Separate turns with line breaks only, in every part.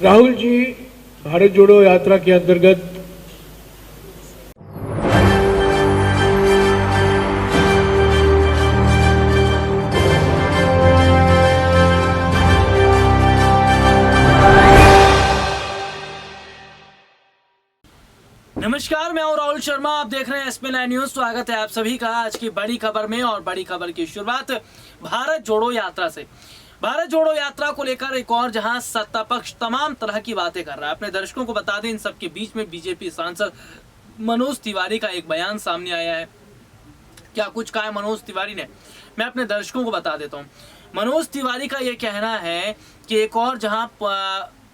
राहुल जी भारत जोड़ो यात्रा के अंतर्गत
नमस्कार, मैं हूं राहुल शर्मा। आप देख रहे हैं SP9 न्यूज। स्वागत है आप सभी का आज की बड़ी खबर में। और बड़ी खबर की शुरुआत भारत जोड़ो यात्रा से। भारत जोड़ो यात्रा को लेकर एक और जहां सत्ता पक्ष तमाम तरह की बातें कर रहा है। अपने दर्शकों को बता दें, इन सबके बीच में बीजेपी सांसद मनोज तिवारी का एक बयान सामने आया है। क्या कुछ कहा है मनोज तिवारी ने, मैं अपने दर्शकों को बता देता हूँ। मनोज तिवारी का यह कहना है कि एक और जहां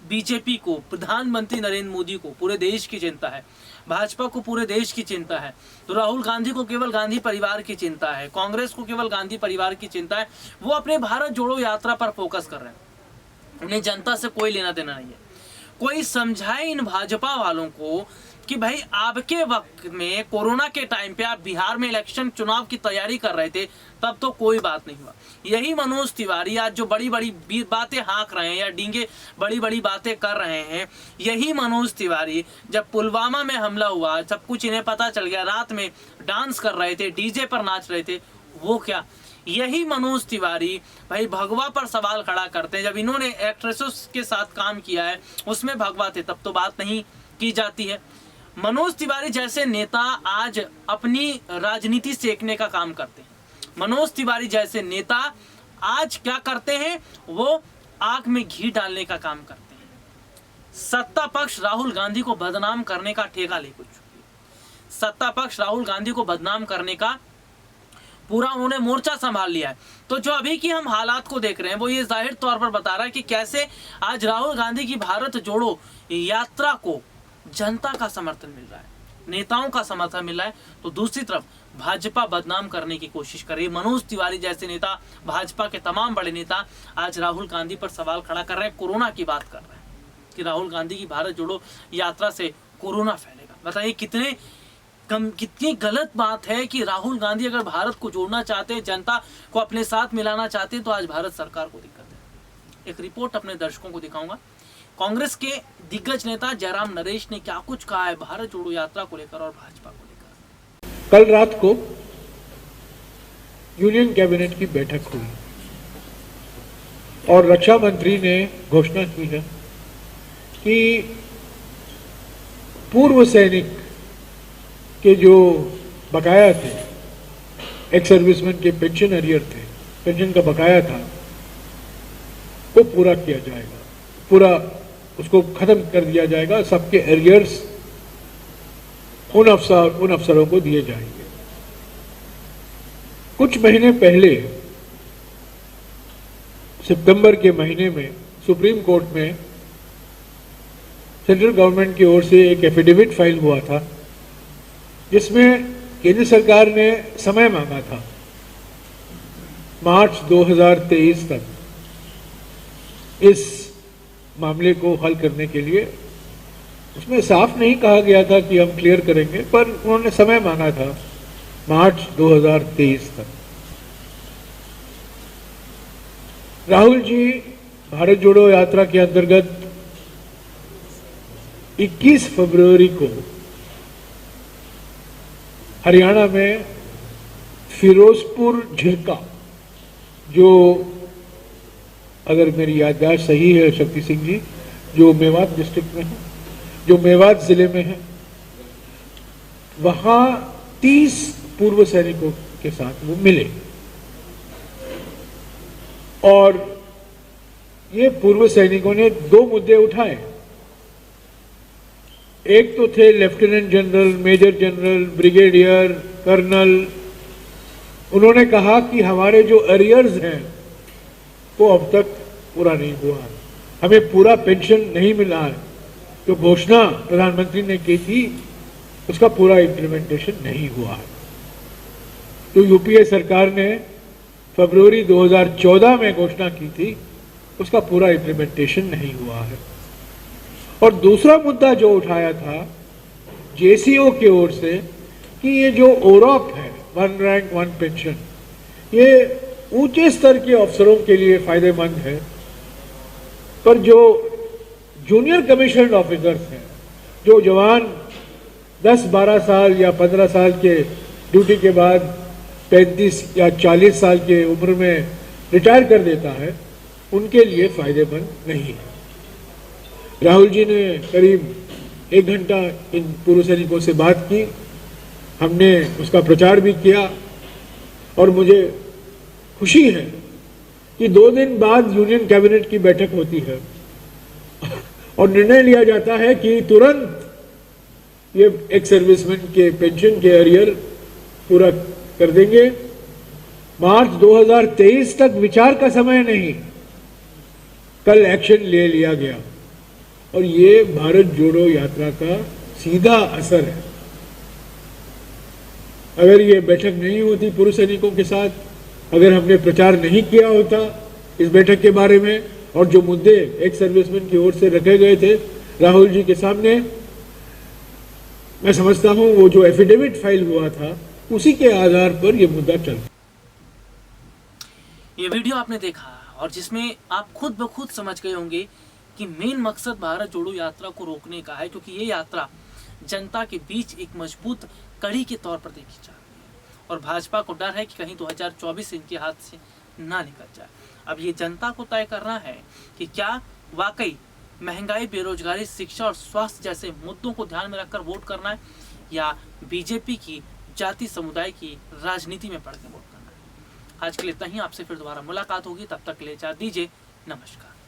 बीजेपी को, प्रधानमंत्री नरेंद्र मोदी को पूरे देश की चिंता है, भाजपा को पूरे देश की चिंता है, तो राहुल गांधी को केवल गांधी परिवार की चिंता है, कांग्रेस को केवल गांधी परिवार की चिंता है। वो अपने भारत जोड़ो यात्रा पर फोकस कर रहे हैं। उन्हें जनता से कोई लेना देना नहीं है। कोई समझाए इन भाजपा वालों को कि भाई आपके वक्त में, कोरोना के टाइम पे आप बिहार में इलेक्शन चुनाव की तैयारी कर रहे थे, तब तो कोई बात नहीं हुआ। यही मनोज तिवारी आज जो बड़ी बड़ी बातें हाँक रहे हैं या डींगे बड़ी बड़ी बातें कर रहे हैं, यही मनोज तिवारी जब पुलवामा में हमला हुआ, सब कुछ इन्हें पता चल गया, रात में डांस कर रहे थे, डीजे पर नाच रहे थे, वो क्या, यही मनोज तिवारी भाई भगवा पर सवाल खड़ा करते हैं। जब इन्होंने एक्ट्रेसेस के साथ काम किया है, उसमें भगवा थे, तब तो बात नहीं की जाती है। मनोज तिवारी जैसे नेता आज अपनी राजनीति सेकने का काम करते हैं। मनोज तिवारी जैसे नेता आज क्या करते हैं, वो आग में घी डालने का काम करते हैं। सत्ता पक्ष राहुल गांधी को बदनाम करने का ठेका ले चुकी है। सत्ता पक्ष राहुल गांधी को बदनाम करने का पूरा उन्होंने मोर्चा संभाल लिया है। तो जो अभी की हम हालात को देख रहे हैं, वो ये जाहिर तौर पर बता रहा है कि कैसे आज राहुल गांधी की भारत जोड़ो यात्रा को जनता का समर्थन मिल रहा है, नेताओं का समर्थन मिल रहा है, तो दूसरी तरफ भाजपा बदनाम करने की कोशिश कर रही है। मनोज तिवारी जैसे नेता, भाजपा के तमाम बड़े नेता आज राहुल गांधी पर सवाल खड़ा कर रहे हैं, कोरोना की बात कर रहे हैं कि राहुल गांधी की भारत जोड़ो यात्रा से कोरोना फैलेगा। बताइए कितनी गलत बात है कि राहुल गांधी अगर भारत को जोड़ना चाहते हैं, जनता को अपने साथ मिलाना चाहते हैं, तो आज भारत सरकार को दिक्कत है। एक रिपोर्ट अपने दर्शकों को दिखाऊंगा। कांग्रेस के दिग्गज नेता जयराम नरेश ने क्या कुछ कहा है भारत जोड़ो यात्रा को लेकर और भाजपा को लेकर।
कल रात को यूनियन कैबिनेट की बैठक हुई और रक्षा मंत्री ने घोषणा की है कि पूर्व सैनिक के जो बकाया थे, एक्स सर्विसमैन के पेंशन अरियर थे, पेंशन का बकाया था, वो पूरा किया जाएगा, पूरा उसको खत्म कर दिया जाएगा। सबके एरियर्स उन अफसरों को दिए जाएंगे। कुछ महीने पहले सितंबर के महीने में सुप्रीम कोर्ट में सेंट्रल गवर्नमेंट की ओर से एक एफिडेविट फाइल हुआ था, जिसमें केंद्र सरकार ने समय मांगा था मार्च 2023 तक इस मामले को हल करने के लिए। उसमें साफ नहीं कहा गया था कि हम क्लियर करेंगे, पर उन्होंने समय मांगा था मार्च 2023 तक। राहुल जी भारत जोड़ो यात्रा के अंतर्गत 21 फरवरी को हरियाणा में फिरोजपुर झिरका, जो अगर मेरी याददाश्त सही है शक्ति सिंह जी, जो मेवात डिस्ट्रिक्ट में है, जो मेवात जिले में है, वहां 30 पूर्व सैनिकों के साथ वो मिले। और ये पूर्व सैनिकों ने 2 मुद्दे उठाए। एक तो थे lieutenant general, major general, brigadier, colonel. उन्होंने कहा कि हमारे जो अरियर्स हैं वो अब तक पूरा नहीं हुआ है, हमें पूरा पेंशन नहीं मिला है, जो घोषणा प्रधानमंत्री ने की थी उसका पूरा इम्प्लीमेंटेशन नहीं हुआ है। तो यूपीए सरकार ने फरवरी 2014 में घोषणा की थी, उसका पूरा इम्प्लीमेंटेशन नहीं हुआ है। और दूसरा मुद्दा जो उठाया था जेसीओ की ओर से कि ये जो ओरॉप है, 1 रैंक 1 पेंशन, ये ऊंचे स्तर के अफसरों के लिए फायदेमंद है, पर जो जूनियर कमीशन ऑफिसर्स हैं, जो जवान 10-12 साल या 15 साल के ड्यूटी के बाद 35 या 40 साल के उम्र में रिटायर कर देता है, उनके लिए फायदेमंद नहीं है। राहुल जी ने करीब 1 घंटा इन पूर्व सैनिकों से बात की, हमने उसका प्रचार भी किया और मुझे खुशी है कि 2 दिन बाद यूनियन कैबिनेट की बैठक होती है और निर्णय लिया जाता है कि तुरंत ये एक्स सर्विसमैन के पेंशन के अरियर पूरा कर देंगे। मार्च 2023 तक विचार का समय नहीं, कल एक्शन ले लिया गया और ये भारत जोड़ो यात्रा का सीधा असर है। अगर ये बैठक नहीं होती पूर्व सैनिकों के साथ, अगर हमने प्रचार नहीं किया होता इस बैठक के बारे में, और जो मुद्दे एक्स सर्विसमैन की ओर से रखे गए थे राहुल जी के सामने, मैं समझता हूं वो जो एफिडेविट फाइल हुआ था उसी के आधार पर ये मुद्दा चलता।
ये वीडियो आपने देखा और जिसमें आप खुद ब खुद समझ गए होंगे कि मेन मकसद भारत जोड़ो यात्रा को रोकने का है, क्योंकि ये यात्रा जनता के बीच एक मजबूत कड़ी के तौर पर देखी जा रही है और भाजपा को डर है कि कहीं 2024 इनके हाथ से ना निकल जाए। अब ये जनता को तय करना है कि क्या वाकई महंगाई, बेरोजगारी, शिक्षा और स्वास्थ्य जैसे मुद्दों को ध्यान में रखकर वोट करना है या बीजेपी की जाति समुदाय की राजनीति में पड़ के वोट करना है। आज के लिए इतना ही, आपसे फिर दोबारा मुलाकात होगी, तब तक के लिए इजाजत दीजिए, नमस्कार।